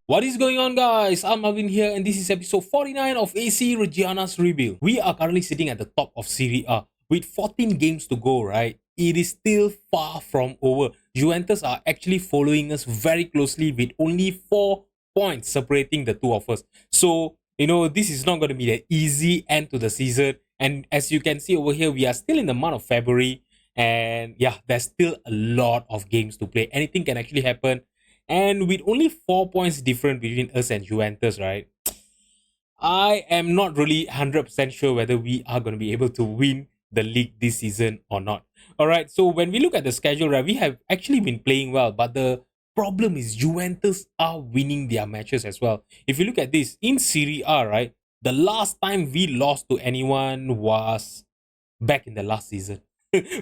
What is going on, guys? I'm Marvin here, and this is episode 49 of AC Reggiana's Rebuild. We are currently sitting at the top of Serie A with 14 games to go, right? It is still far from over. Juventus are actually following us very closely with only 4 points separating the two of us. So, this is not going to be the easy end to the season. And as you can see over here, we are still in the month of February. And yeah, there's still a lot of games to play. Anything can actually happen. And with only 4 points different between us and Juventus, right? I am not really 100% sure whether we are going to be able to win the league this season or not. All right, so when we look at the schedule, right, we have actually been playing well, but the problem is Juventus are winning their matches as well. If you look at this in Serie A, right, the last time we lost to anyone was back in the last season.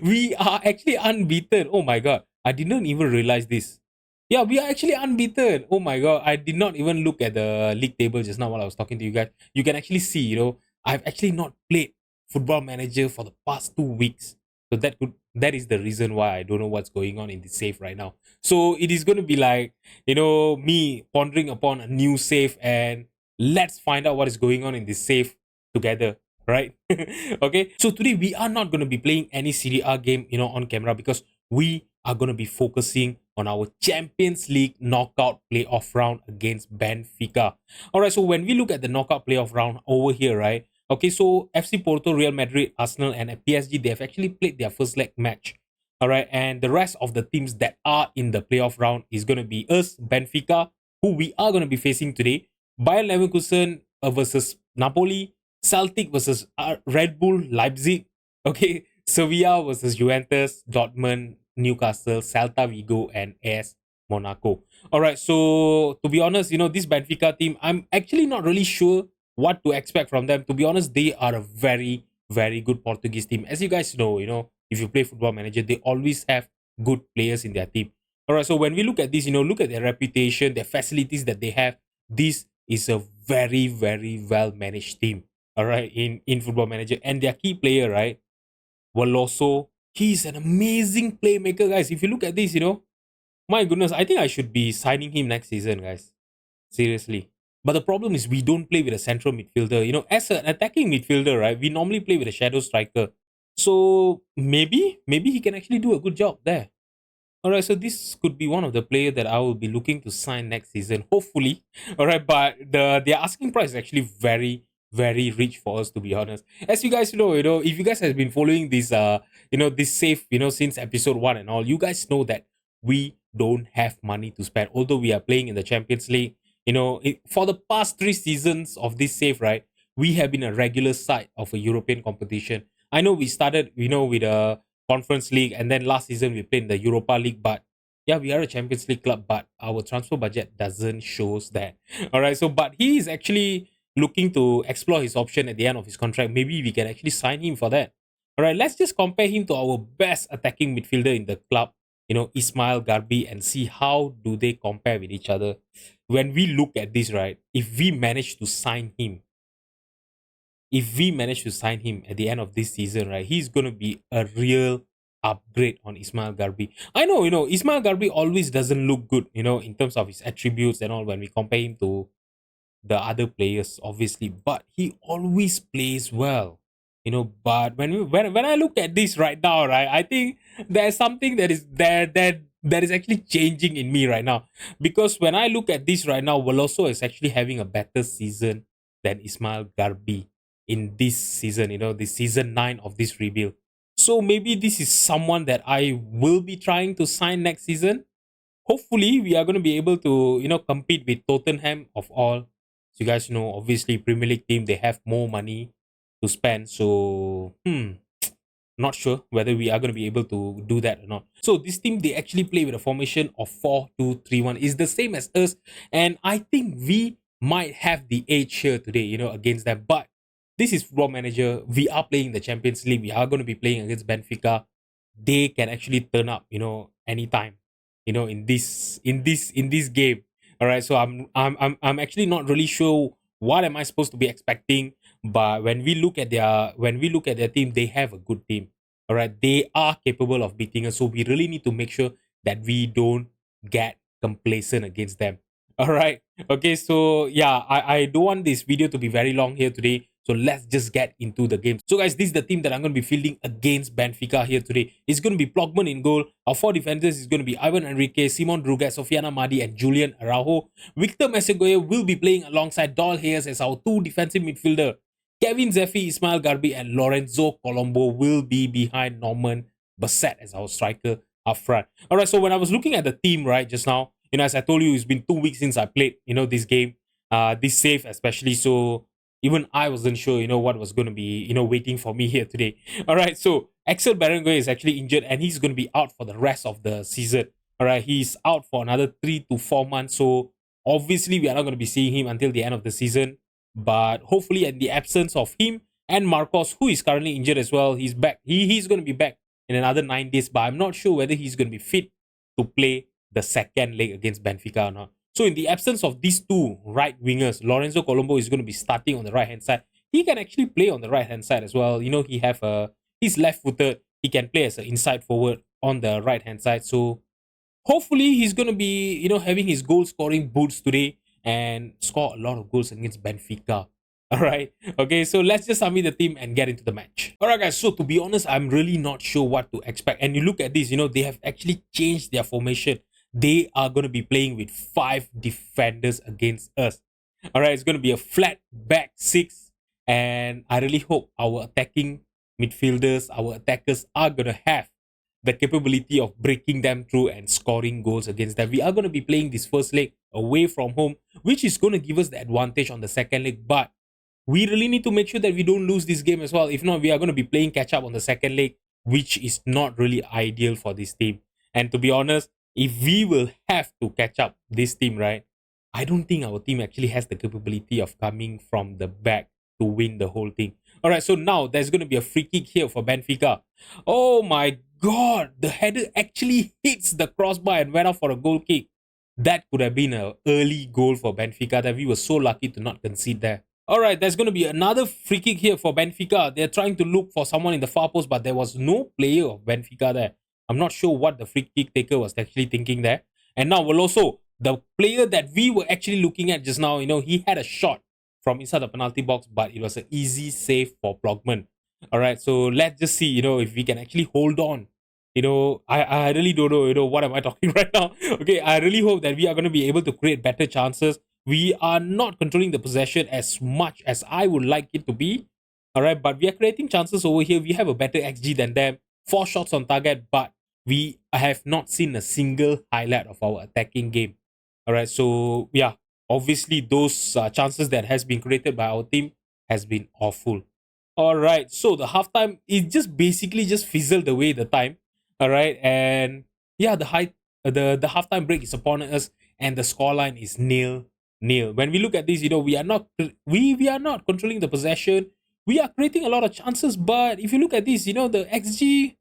We are actually unbeaten. Oh my god, I didn't even realize this. Yeah, we are actually unbeaten. Oh my god, I did not even look at the league table just now while I was talking to you guys. You can actually see, I've actually not played Football Manager for the past 2 weeks. So that is the reason why I don't know what's going on in the save right now. So it is going to be like, me pondering upon a new save, and let's find out what is going on in this save together, right? Okay, so today we are not going to be playing any Serie A game, on camera, because we are going to be focusing on our Champions League knockout playoff round against Benfica. All right, so when we look at the knockout playoff round over here, right? Okay, so FC Porto, Real Madrid, Arsenal, and PSG, they have actually played their first leg match. All right, and the rest of the teams that are in the playoff round is going to be us, Benfica, who we are going to be facing today, Bayern Leverkusen versus Napoli, Celtic versus Red Bull Leipzig, okay, Sevilla versus Juventus, Dortmund, Newcastle, Celta Vigo, and AS Monaco. All right, so to be honest, this Benfica team, I'm actually not really sure what to expect from them. To be honest, they are a very, very good Portuguese team. As you guys know, if you play Football Manager, they always have good players in their team. All right, so when we look at this, look at their reputation, their facilities that they have. This is a very, very well managed team. All right, in Football Manager, and their key player, right, Veloso, he's an amazing playmaker, guys. If you look at this, my goodness, I think I should be signing him next season, guys. Seriously. But the problem is we don't play with a central midfielder. As an attacking midfielder, right, we normally play with a shadow striker. So maybe he can actually do a good job there. All right, so this could be one of the players that I will be looking to sign next season, hopefully. All right, but their asking price is actually very, very rich for us, to be honest. As you guys know, if you guys have been following this this safe, since episode 1 and all, you guys know that we don't have money to spend. Although we are playing in the Champions League, for the past 3 seasons of this safe, right, we have been a regular side of a European competition. I know we started, with a Conference League, and then last season we played in the Europa League. But yeah, we are a Champions League club, but our transfer budget doesn't shows that. All right, so but he is actually looking to explore his option at the end of his contract. Maybe we can actually sign him for that. All right, let's just compare him to our best attacking midfielder in the club, Ismail Garbi, and see how do they compare with each other. When we look at this, right, if we manage to sign him at the end of this season, right, he's going to be a real upgrade on Ismail Garbi. I know, Ismail Garbi always doesn't look good, in terms of his attributes and all when we compare him to the other players, obviously, but he always plays well. But when I look at this right now, right, I think there's something that is there that is actually changing in me right now. Because when I look at this right now, Veloso is actually having a better season than Ismail Garbi in this season, this season 9 of this rebuild. So maybe this is someone that I will be trying to sign next season. Hopefully, we are going to be able to, compete with Tottenham of all. So you guys know, obviously, Premier League team, they have more money to spend. So, not sure whether we are going to be able to do that or not. So this team, they actually play with a formation of 4-2-3-1. It's the same as us. And I think we might have the edge here today, against them. But this is Football Manager. We are playing the Champions League. We are going to be playing against Benfica. They can actually turn up, anytime, in this game. All right. So I'm actually not really sure what am I supposed to be expecting. But when we look at their team, they have a good team. All right. They are capable of beating us. So we really need to make sure that we don't get complacent against them. All right. Okay. So yeah, I don't want this video to be very long here today. So let's just get into the game. So guys, this is the team that I'm going to be fielding against Benfica here today. It's going to be Plogman in goal. Our four defenders is going to be Ivan Enrique, Simon Drugas, Sofiana Madi, and Julian Araujo. Victor Mesegoye will be playing alongside Doyle Hayes as our two defensive midfielder. Kevin Zeffi, Ismail Garbi, and Lorenzo Colombo will be behind Norman Bassett as our striker up front. All right, so when I was looking at the team right just now, as I told you, it's been 2 weeks since I played, this game, this save especially. So even I wasn't sure, what was going to be, waiting for me here today. All right, so Axel Berenguer is actually injured and he's going to be out for the rest of the season. All right, he's out for another 3 to 4 months. So obviously, we are not going to be seeing him until the end of the season. But hopefully, in the absence of him and Marcos, who is currently injured as well, he's back. He's going to be back in another 9 days. But I'm not sure whether he's going to be fit to play the second leg against Benfica or not. So in the absence of these two right wingers, Lorenzo Colombo is going to be starting on the right hand side. He can actually play on the right hand side as well. He's left footed. He can play as an inside forward on the right hand side. So hopefully he's going to be having his goal scoring boots today and score a lot of goals against Benfica. All right. Okay, so let's just submit the team and get into the match. All right, guys. So to be honest, I'm really not sure what to expect. And you look at this, they have actually changed their formation. They are going to be playing with 5 defenders against us. All right, it's going to be a flat back 6. And I really hope our attacking midfielders, our attackers are going to have the capability of breaking them through and scoring goals against them. We are going to be playing this first leg away from home, which is going to give us the advantage on the second leg. But we really need to make sure that we don't lose this game as well. If not, we are going to be playing catch up on the second leg, which is not really ideal for this team. And to be honest, if we will have to catch up this team, right, I don't think our team actually has the capability of coming from the back to win the whole thing. All right, so now there's going to be a free kick here for Benfica. Oh my God, the header actually hits the crossbar and went out for a goal kick. That could have been an early goal for Benfica that we were so lucky to not concede there. All right, there's going to be another free kick here for Benfica. They're trying to look for someone in the far post, but there was no player of Benfica there. I'm not sure what the free kick taker was actually thinking there. And now Veloso, the player that we were actually looking at just now, he had a shot from inside the penalty box, but it was an easy save for Plogman. All right, so let's just see, if we can actually hold on. I really don't know, what am I talking right now? Okay, I really hope that we are going to be able to create better chances. We are not controlling the possession as much as I would like it to be. All right, but we are creating chances over here. We have a better XG than them. 4 shots on target, but we have not seen a single highlight of our attacking game. All right, so yeah, obviously those chances that has been created by our team has been awful. All right, so the halftime is just basically just fizzled away the time. All right, and yeah, the halftime break is upon us, and the scoreline is 0-0. When we look at this, we are not controlling the possession. We are creating a lot of chances, but if you look at this, the XG,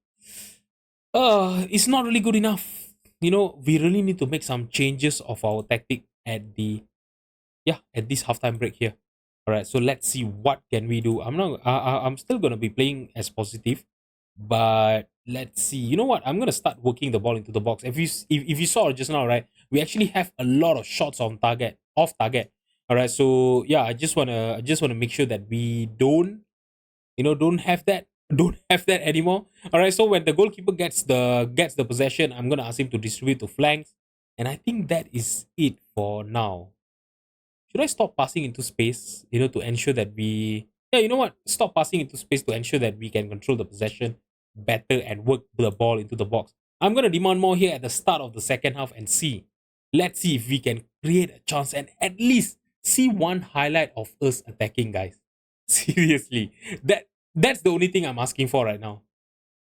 it's not really good enough. We really need to make some changes of our tactic at this halftime break here. All right, so let's see what can we do. I'm still gonna be playing as positive, but let's see. You know what? I'm gonna start working the ball into the box. If you saw just now, right, we actually have a lot of shots on target, off target. All right, so yeah, I just wanna make sure that we don't don't have that anymore. All right, so when the goalkeeper gets the possession, I'm gonna ask him to distribute to flanks, and I think that is it for now. Should I stop passing into space, to ensure that we... Yeah, you know what? Stop passing into space to ensure that we can control the possession better and work the ball into the box. I'm going to demand more here at the start of the second half and see. Let's see if we can create a chance and at least see one highlight of us attacking, guys. Seriously. That's the only thing I'm asking for right now.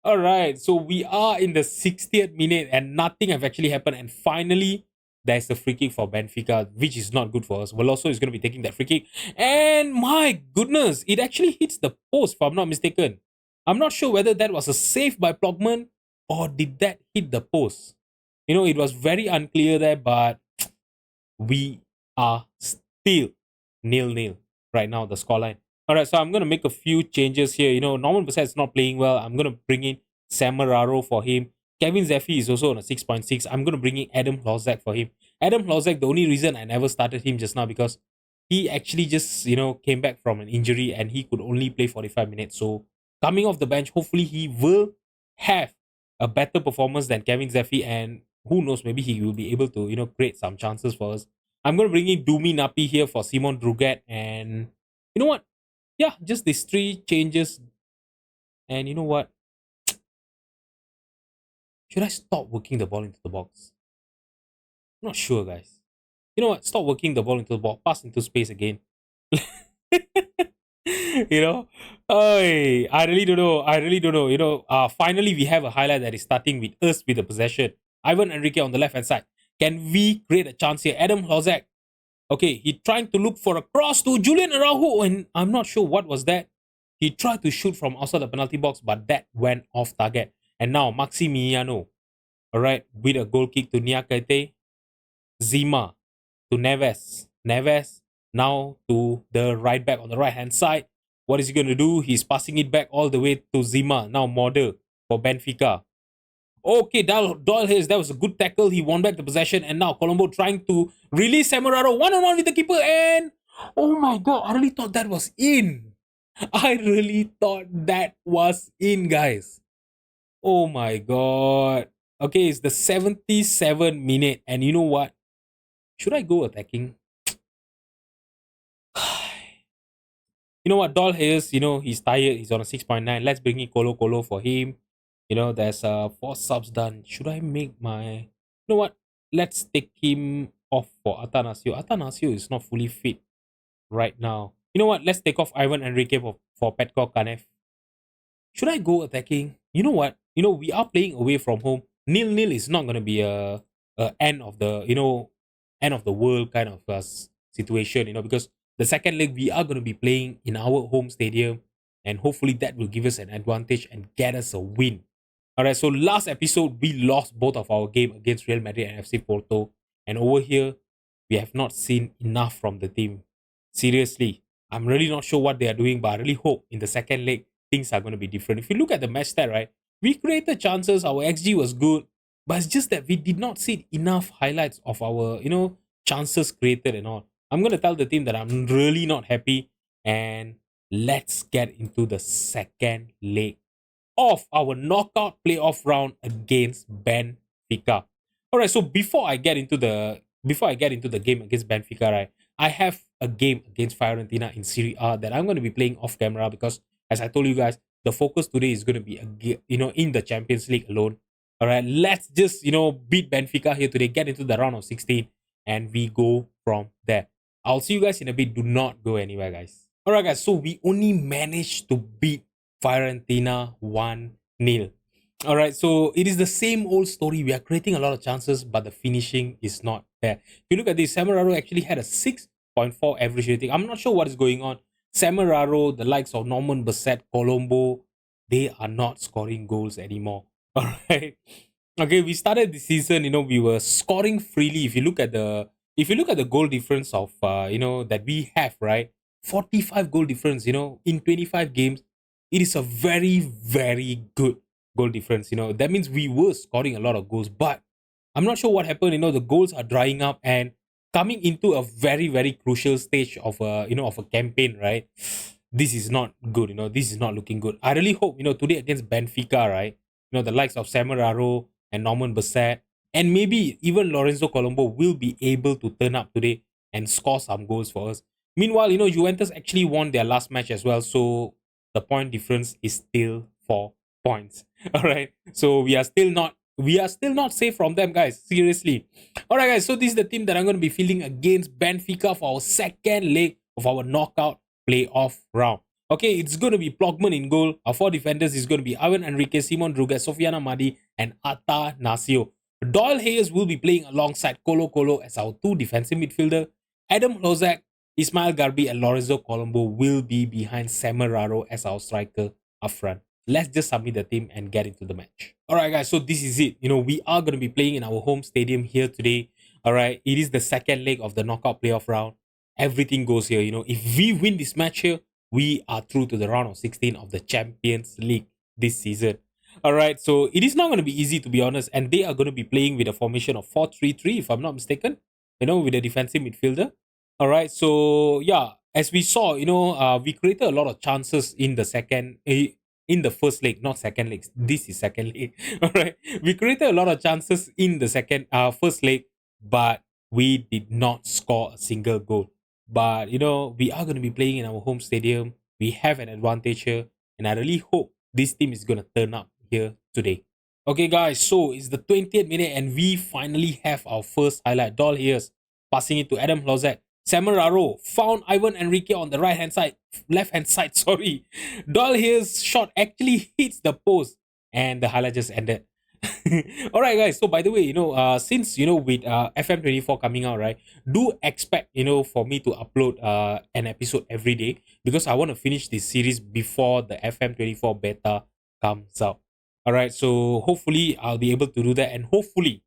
All right, so we are in the 60th minute and nothing have actually happened. And finally, there's a free kick for Benfica, which is not good for us. Veloso is going to be taking that free kick. And my goodness, it actually hits the post, if I'm not mistaken. I'm not sure whether that was a save by Plogman or did that hit the post. It was very unclear there, but we are still 0-0 right now, the scoreline. All right, so I'm going to make a few changes here. Norman Bassett is not playing well. I'm going to bring in Samararo for him. Kevin Zeffi is also on a 6.6. I'm going to bring in Adam Lozak for him. Adam Hlozek, the only reason I never started him just now because he actually just, came back from an injury and he could only play 45 minutes. So coming off the bench, hopefully he will have a better performance than Kevin Zeffi, and who knows, maybe he will be able to, create some chances for us. I'm going to bring in Dumi Napi here for Simon Druget, and you know what? Yeah, just these three changes. And you know what? Should I stop working the ball into the box? I'm not sure, guys. You know what? Stop working the ball into the ball. Pass into space again. you know, I really don't know. I really don't know. Finally we have a highlight that is starting with us with the possession. Ivan Enrique on the left hand side. Can we create a chance here? Adam Hlozek. Okay, he trying to look for a cross to Julian Araujo, and I'm not sure what was that. He tried to shoot from outside the penalty box, but that went off target. And now Maximiano, all right, with a goal kick to Niakate. Zima to Neves. Neves now to the right back on the right hand side. What is he going to do? He's passing it back all the way to Zima. Now Model for Benfica. Okay, Doyle Hayes, that was a good tackle. He won back the possession, and now Colombo trying to release Semeraro one-on-one with the keeper, and oh my god, I really thought that was in. I really thought that was in, guys. Oh my god. Okay, it's the 77th minute, and you know what? Should I go attacking? You know what? Doll Hayes, he's tired. He's on a 6.9. Let's bring in Colo Colo for him. There's 4 subs done. Should I make my... You know what? Let's take him off for Atanasio. Atanasio is not fully fit right now. You know what? Let's take off Ivan Enrique for Petko Kanev. Should I go attacking? You know what? We are playing away from home. 0-0 is not going to be a end of the, end of the world kind of situation, because the second leg we are going to be playing in our home stadium, and hopefully that will give us an advantage and get us a win. All right, so last episode we lost both of our game against Real Madrid and FC Porto, and over here we have not seen enough from the team. Seriously, I'm really not sure what they are doing, but I really hope in the second leg things are going to be different. If you look at the match stat, right, we created chances, our XG was good, but it's just that we did not see enough highlights of our, chances created and all. I'm going to tell the team that I'm really not happy, and let's get into the second leg of our knockout playoff round against Benfica. All right, so before I get into the game against Benfica, right, I have a game against Fiorentina in Serie A that I'm going to be playing off camera because, as I told you guys, the focus today is going to be in the Champions League alone. All right, let's just beat Benfica here today, get into the round of 16, and we go from there. I'll see you guys in a bit. Do not go anywhere, guys. All right, guys. So we only managed to beat Fiorentina 1-0. All right, so it is the same old story. We are creating a lot of chances, but the finishing is not there. If you look at this, Semeraro actually had a 6.4 average rating. I'm not sure what is going on. Semeraro, the likes of Norman Bassett, Colombo, they are not scoring goals anymore. All right. Okay, we started the season, we were scoring freely. If you look at the goal difference of that we have, right? 45 goal difference, in 25 games. It is a very, very good goal difference. That means we were scoring a lot of goals, but I'm not sure what happened. The goals are drying up and coming into a very, very crucial stage of a campaign, right? This is not good. This is not looking good. I really hope, today against Benfica, right? The likes of Semeraro and Norman Bassett and maybe even Lorenzo Colombo will be able to turn up today and score some goals for us. Meanwhile, Juventus actually won their last match as well, so the point difference is still 4 points. All right, so we are still not safe from them, guys. Seriously. All right, guys. So this is the team that I'm going to be fielding against Benfica for our second leg of our knockout playoff round. Okay, it's going to be Plogman in goal. Our 4 defenders is going to be Ivan Enrique, Simon Druga, Sofiana Madi, and Atanasio. Doyle Hayes will be playing alongside Colo Colo as our 2 defensive midfielder. Adam Hlozek, Ismail Garbi, and Lorenzo Colombo will be behind Semeraro as our striker up front. Let's just submit the team and get into the match. Alright, guys, so this is it. We are going to be playing in our home stadium here today. Alright, it is the second leg of the knockout playoff round. Everything goes here. If we win this match here, we are through to the round of 16 of the Champions League this season. Alright, so it is not going to be easy, to be honest, and they are going to be playing with a formation of 4-3-3 if I'm not mistaken. with the defensive midfielder. All right. So yeah, as we saw, we created a lot of chances in the in the first leg, not second leg. This is second leg. All right. We created a lot of chances in the first leg, but we did not score a single goal. But we are going to be playing in our home stadium. We have an advantage here, and I really hope this team is going to turn up here today. Okay, guys, so it's the 20th minute, and we finally have our first highlight. Doll here's passing it to Adam Hlozek. Semeraro found Ivan Enrique on the left hand side, sorry. Doll here's shot actually hits the post, and the highlight just ended. All right, guys. So by the way, since with FM24 coming out, right? Do expect for me to upload an episode every day because I want to finish this series before the FM24 beta comes out. All right. So hopefully I'll be able to do that, and hopefully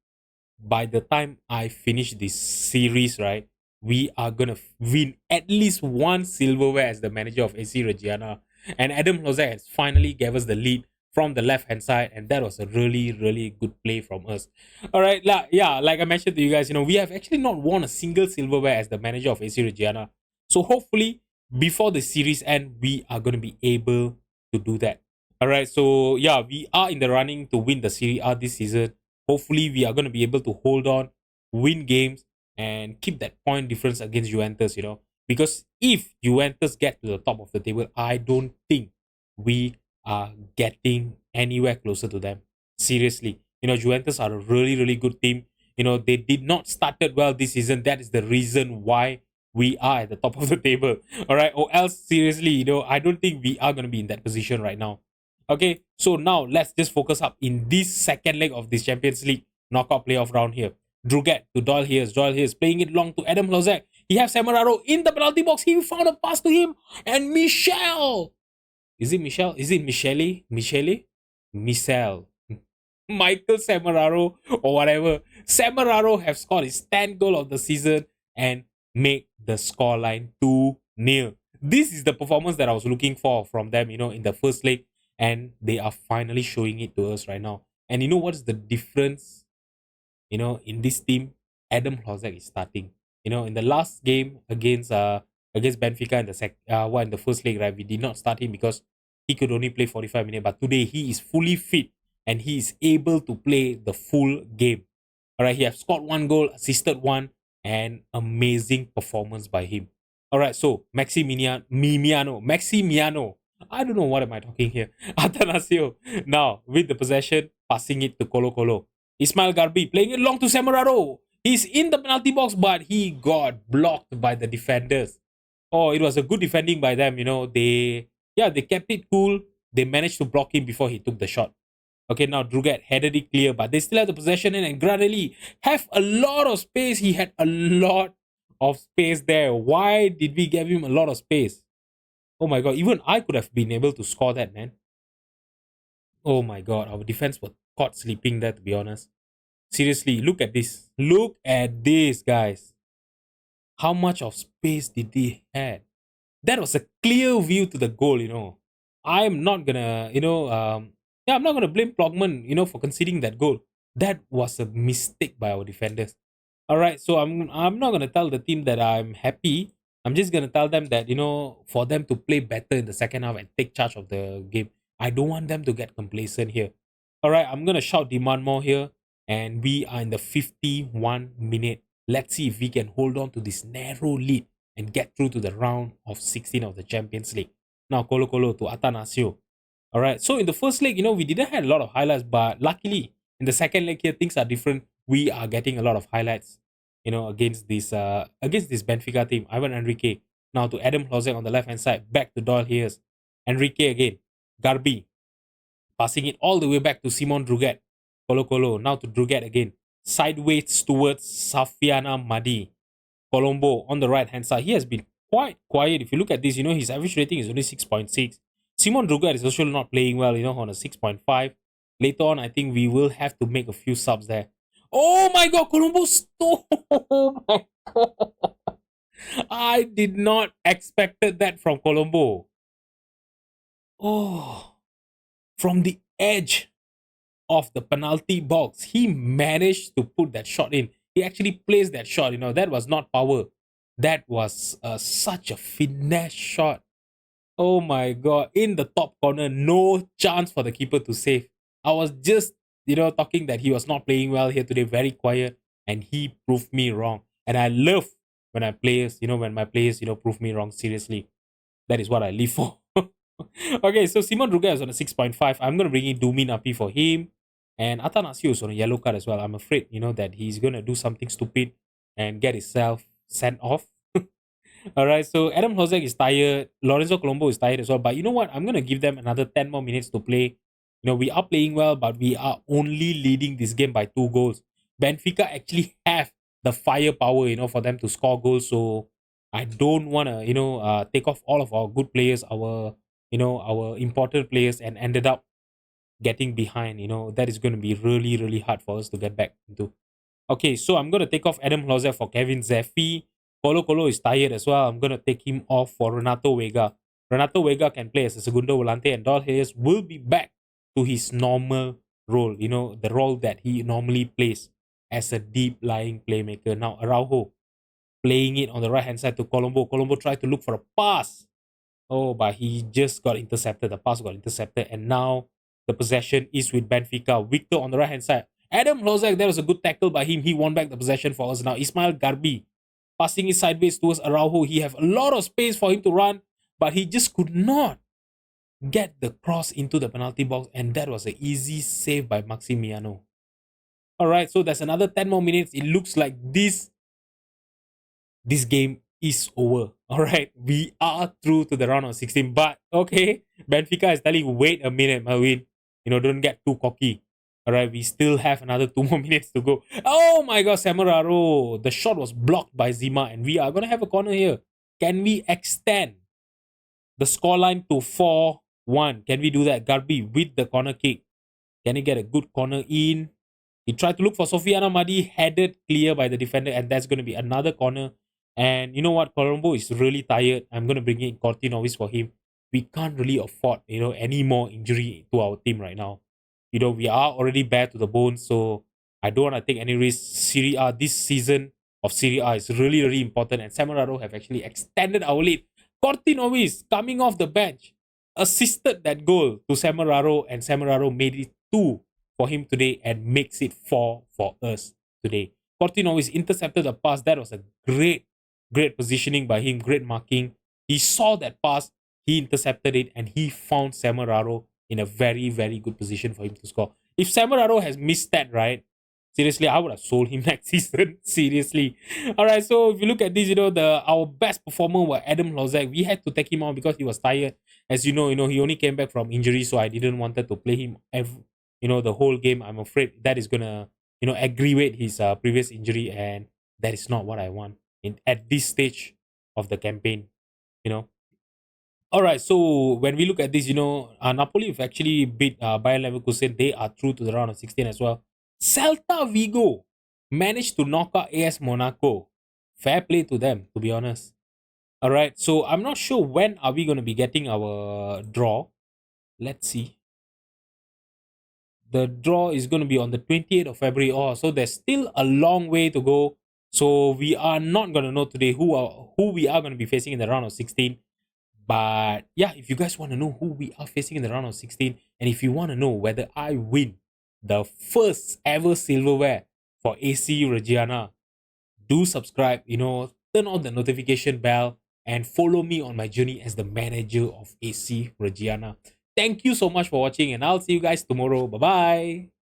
by the time I finish this series, right, we are gonna win at least one silverware as the manager of AC Reggiana. And Adam Hlozek has finally gave us the lead from the left hand side, and that was a really, really good play from us. All right, yeah, like I mentioned to you guys, we have actually not won a single silverware as the manager of AC Reggiana. So hopefully, before the series end, we are gonna be able to do that. All right, so yeah, we are in the running to win the Serie A this season. Hopefully, we are going to be able to hold on, win games, and keep that point difference against Juventus, Because if Juventus get to the top of the table, I don't think we are getting anywhere closer to them. Seriously. Juventus are a really, really good team. They did not started well this season. That is the reason why we are at the top of the table. All right. Or else, seriously, I don't think we are going to be in that position right now. Okay, so now let's just focus up in this second leg of this Champions League knockout playoff round here. Druget to Doyle Hears. Doyle Hears playing it long to Adam Hlozek. He has Semeraro in the penalty box. He found a pass to him. And Michel. Is it Michel? Is it Michele? Michele? Michel. Michael Semeraro or whatever. Semeraro have scored his 10th goal of the season and make the scoreline 2-0. This is the performance that I was looking for from them, in the first leg, and they are finally showing it to us right now. And you know what is the difference? In this team, Adam Hlozek is starting. In the last game against Benfica in the first leg, right? We did not start him because he could only play 45 minutes. But today he is fully fit and he is able to play the full game. All right, he has scored one goal, assisted one, and amazing performance by him. All right, so Maximiano. I don't know what am I talking here. Atanasio now with the possession, passing it to Colo Colo. Ismail Garbi playing it long to Semeraro. He's in the penalty box, but he got blocked by the defenders. Oh, it was a good defending by them. They kept it cool. They managed to block him before he took the shot. Okay, now Druget headed it clear, but they still have the possession and Granelli have a lot of space. He had a lot of space there. Why did we give him a lot of space? Oh my god, even I could have been able to score that, man. Oh my god, our defense was caught sleeping there, to be honest. Seriously, look at this. Look at this, guys. How much of space did they have? That was a clear view to the goal. I'm not gonna, I'm not gonna blame Plogman, for conceding that goal. That was a mistake by our defenders. All right, so I'm not gonna tell the team that I'm happy. I'm just gonna tell them that for them to play better in the second half and take charge of the game. I don't want them to get complacent here. All right, I'm gonna shout demand more here, and we are in the 51 minute. Let's see if we can hold on to this narrow lead and get through to the round of 16 of the Champions League. Now Colo Colo to Atanasio. All right, so in the first leg, we didn't have a lot of highlights, but luckily in the second leg here things are different. We are getting a lot of highlights. Against this Benfica team. Ivan Enrique. Now to Adam Hlozek on the left hand side. Back to Doyle Hears. Enrique again. Garbi. Passing it all the way back to Simon Druget. Colo Colo. Now to Druget again. Sideways towards Safiana Madi. Colombo on the right hand side. He has been quite quiet. If you look at this, his average rating is only 6.6. Simon Druget is also not playing well, on a 6.5. Later on, I think we will have to make a few subs there. Oh my god, Colombo stole! Oh my god. I did not expected that from Colombo. Oh, from the edge of the penalty box, he managed to put that shot in. He actually placed that shot. That was not power. That was such a finesse shot. Oh my god! In the top corner, no chance for the keeper to save. I was just talking that he was not playing well here today, very quiet, and he proved me wrong. And I love when my players prove me wrong. Seriously, that is what I live for. Okay, so Simon Ruga is on a 6.5. I'm going to bring in Dumin Api for him. And Atanasio is on a yellow card as well. I'm afraid, that he's going to do something stupid and get himself sent off. All right, so Adam Hozek is tired. Lorenzo Colombo is tired as well. But you know what? I'm going to give them another 10 more minutes to play. We are playing well, but we are only leading this game by 2 goals. Benfica actually have the firepower, for them to score goals. So I don't want to, take off all of our good players, our important players, and ended up getting behind. That is going to be really, really hard for us to get back into. Okay, so I'm going to take off Adam Hlozer for Kevin Zeffi. Colo Colo is tired as well. I'm going to take him off for Renato Vega. Renato Vega can play as a segundo volante, and Dol Hayes will be back to his normal role, the role that he normally plays as a deep lying playmaker. Now, Araujo playing it on the right hand side to Colombo. Colombo tried to look for a pass. Oh, but he just got intercepted. The pass got intercepted, and now the possession is with Benfica. Victor on the right hand side. Adam Lozak, there was a good tackle by him. He won back the possession for us. Now Ismail Garbi passing it sideways towards Araujo. He have a lot of space for him to run, but he just could not get the cross into the penalty box, and that was an easy save by Maximiano. All right, so there's another 10 more minutes. It looks like this game is over. All right, we are through to the round of 16. But okay, Benfica is telling, wait a minute, Melvin. Don't get too cocky. All right, we still have another 2 more minutes to go. Oh my God, Samararo. The shot was blocked by Zima, and we are going to have a corner here. Can we extend the scoreline to 4-1? Can we do that? Garbi with the corner kick. Can he get a good corner in? He tried to look for Sofiana Madi, headed clear by the defender, and that's going to be another corner. And you know what? Colombo is really tired. I'm going to bring in Cortinovis for him. We can't really afford, any more injury to our team right now. We are already bare to the bone, so I don't want to take any risks. Serie A, this season of Serie A is really, really important, and Samararo have actually extended our lead. Cortinovis coming off the bench assisted that goal to Samararo, and Samararo made it 2 for him today and makes it 4 for us today. Cortinovis intercepted the pass. That was a great positioning by him, great marking. He saw that pass, he intercepted it, and he found Samararo in a very, very good position for him to score. If Samararo has missed that, right, seriously, I would have sold him next season. Seriously. All right, so if you look at this, our best performer was Adam Lozak. We had to take him out because he was tired. As you know, he only came back from injury, so I didn't want to play him the whole game. I'm afraid that is gonna aggravate his previous injury, and that is not what I want at this stage of the campaign. All right, so when we look at this, Napoli have actually beat Bayer Leverkusen. They are through to the round of 16 as well. Celta Vigo managed to knock out AS Monaco. Fair play to them, to be honest. All right, so I'm not sure when are we going to be getting our draw. Let's see. The draw is going to be on the 28th of February. Oh, so there's still a long way to go. So we are not going to know today who we are going to be facing in the round of 16. But yeah, if you guys want to know who we are facing in the round of 16, and if you want to know whether I win the first ever silverware for AC Reggiana, do subscribe, turn on the notification bell, and follow me on my journey as the manager of AC Reggiana. Thank you so much for watching, and I'll see you guys tomorrow. Bye-bye.